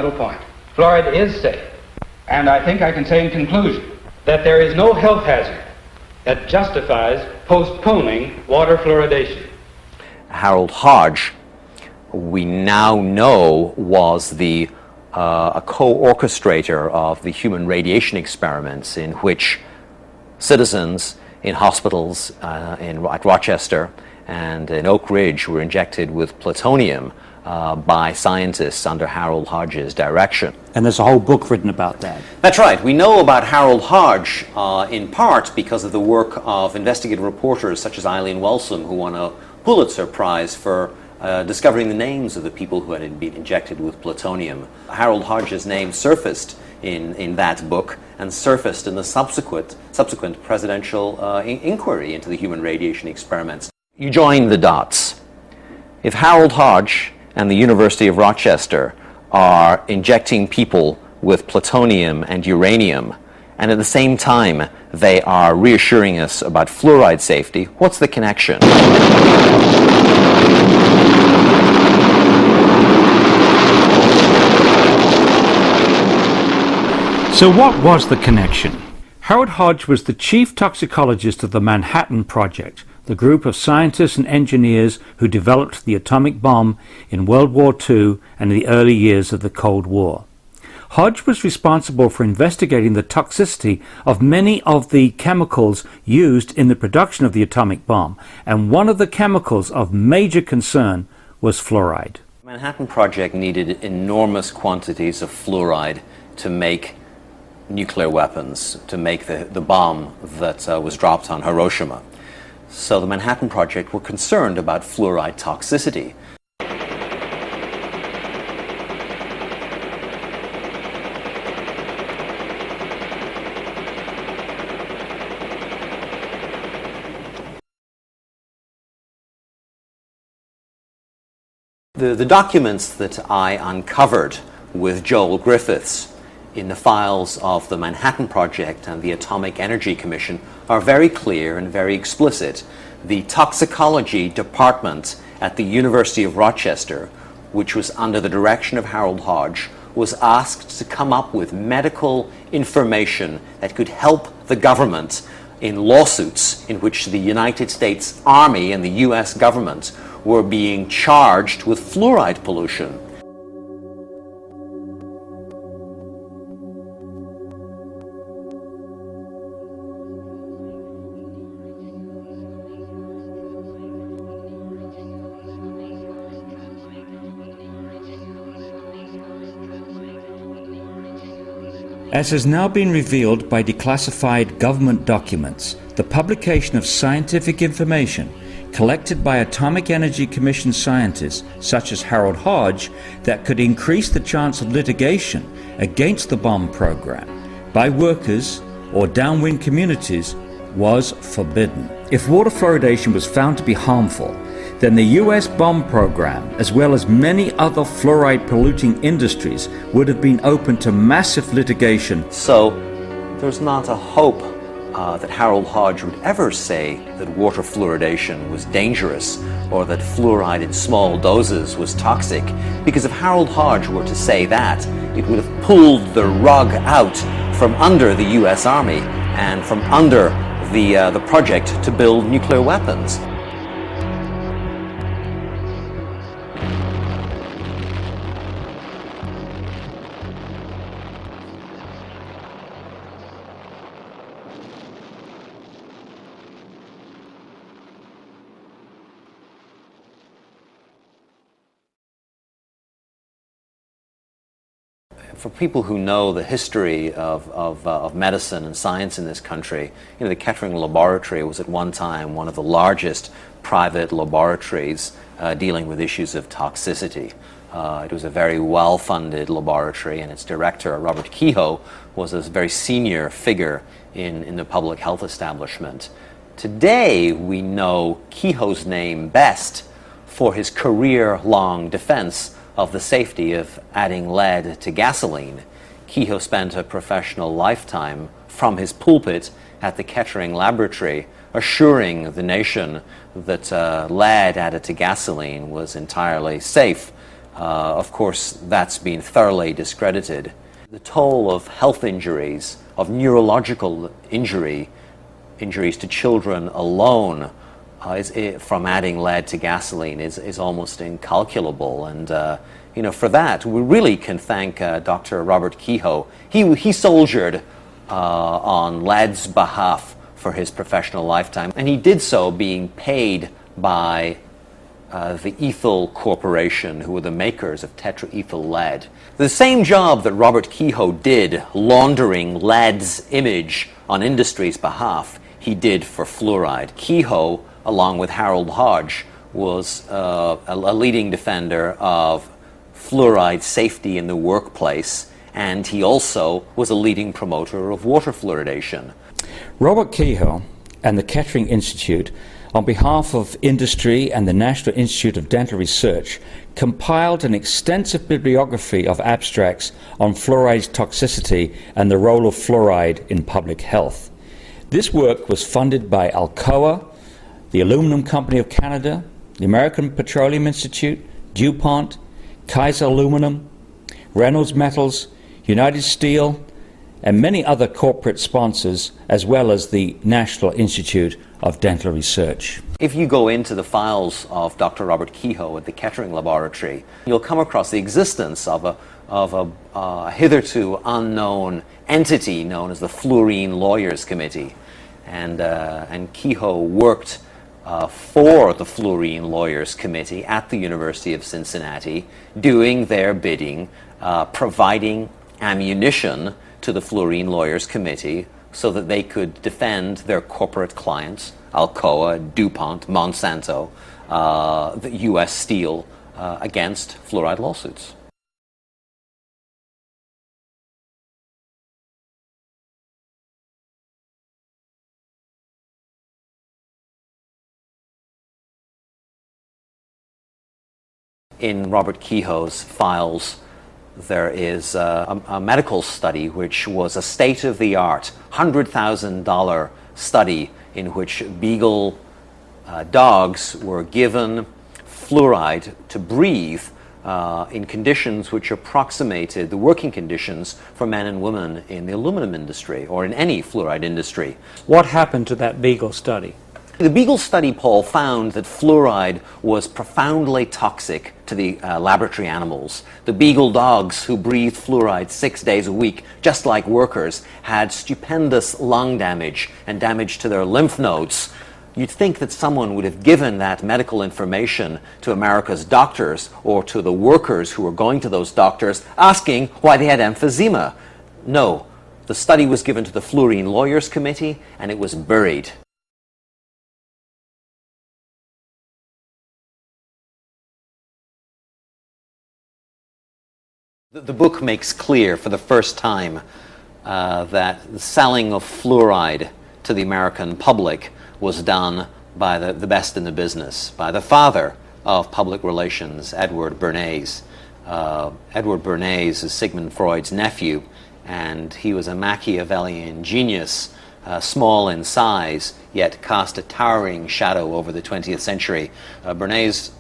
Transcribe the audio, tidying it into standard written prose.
middle point. Fluoride is safe, and I think I can say in conclusion that there is no health hazard that justifies postponing water fluoridation. Harold Hodge, we now know, was a co-orchestrator of the human radiation experiments in which citizens in hospitals at Rochester and in Oak Ridge were injected with plutonium by scientists under Harold Hodge's direction. And there's a whole book written about that. That's right. We know about Harold Hodge in part because of the work of investigative reporters such as Eileen Welsom, who won a Pulitzer Prize for discovering the names of the people who had been injected with plutonium. Harold Hodge's name surfaced in that book and surfaced in the subsequent presidential inquiry into the human radiation experiments. You join the dots. If Harold Hodge and the University of Rochester are injecting people with plutonium and uranium, and at the same time they are reassuring us about fluoride safety, what's the connection? So what was the connection? Harold Hodge was the chief toxicologist of the Manhattan Project, the group of scientists and engineers who developed the atomic bomb in World War II and in the early years of the Cold War. Hodge was responsible for investigating the toxicity of many of the chemicals used in the production of the atomic bomb, and one of the chemicals of major concern was fluoride. The Manhattan Project needed enormous quantities of fluoride to make nuclear weapons, to make the bomb that was dropped on Hiroshima. So the Manhattan Project were concerned about fluoride toxicity. The documents that I uncovered with Joel Griffiths in the files of the Manhattan Project and the Atomic Energy Commission are very clear and very explicit. The toxicology department at the University of Rochester, which was under the direction of Harold Hodge, was asked to come up with medical information that could help the government in lawsuits in which the United States Army and the US government were being charged with fluoride pollution. As has now been revealed by declassified government documents, the publication of scientific information collected by Atomic Energy Commission scientists such as Harold Hodge that could increase the chance of litigation against the bomb program by workers or downwind communities was forbidden. If water fluoridation was found to be harmful, then the US bomb program, as well as many other fluoride polluting industries, would have been open to massive litigation. So there's not a hope that Harold Hodge would ever say that water fluoridation was dangerous or that fluoride in small doses was toxic, because if Harold Hodge were to say that, it would have pulled the rug out from under the US Army and from under the project to build nuclear weapons. For people who know the history of medicine and science in this country, the Kettering Laboratory was at one time one of the largest private laboratories dealing with issues of toxicity. It was a very well-funded laboratory, and its director, Robert Kehoe, was a very senior figure in the public health establishment. Today, we know Kehoe's name best for his career-long defense of the safety of adding lead to gasoline. Kehoe spent a professional lifetime from his pulpit at the Kettering Laboratory assuring the nation that lead added to gasoline was entirely safe Of course, that's been thoroughly discredited. The toll of health injuries, of neurological injuries to children alone from adding lead to gasoline is almost incalculable. And for that, we really can thank Dr. Robert Kehoe. He soldiered on lead's behalf for his professional lifetime, and he did so being paid by the Ethyl Corporation, who were the makers of tetraethyl lead. The same job that Robert Kehoe did laundering lead's image on industry's behalf, he did for fluoride. Kehoe, along with Harold Hodge, was a leading defender of fluoride safety in the workplace, and he also was a leading promoter of water fluoridation. Robert Kehoe and the Kettering Institute, on behalf of industry and the National Institute of Dental Research, compiled an extensive bibliography of abstracts on fluoride's toxicity and the role of fluoride in public health. This work was funded by Alcoa, the Aluminum Company of Canada, the American Petroleum Institute, DuPont, Kaiser Aluminum, Reynolds Metals, United Steel, and many other corporate sponsors, as well as the National Institute of Dental Research. If you go into the files of Dr. Robert Kehoe at the Kettering Laboratory, you'll come across the existence of a hitherto unknown entity known as the Fluorine Lawyers Committee. And Kehoe worked for the Fluorine Lawyers Committee at the University of Cincinnati, doing their bidding, providing ammunition to the Fluorine Lawyers Committee so that they could defend their corporate clients, Alcoa, DuPont, Monsanto, the U.S. Steel, against fluoride lawsuits. In Robert Kehoe's files, there is a medical study which was a state-of-the-art $100,000 study in which beagle dogs were given fluoride to breathe in conditions which approximated the working conditions for men and women in the aluminum industry or in any fluoride industry. What happened to that beagle study? The beagle study, Paul, found that fluoride was profoundly toxic to the laboratory animals. The beagle dogs who breathed fluoride 6 days a week, just like workers, had stupendous lung damage and damage to their lymph nodes. You'd think that someone would have given that medical information to America's doctors or to the workers who were going to those doctors asking why they had emphysema. No, the study was given to the Fluorine Lawyers Committee and it was buried. The book makes clear for the first time that the selling of fluoride to the American public was done by the best in the business, by the father of public relations, Edward Bernays. Edward Bernays is Sigmund Freud's nephew, and he was a Machiavellian genius, small in size, yet cast a towering shadow over the 20th century. Bernays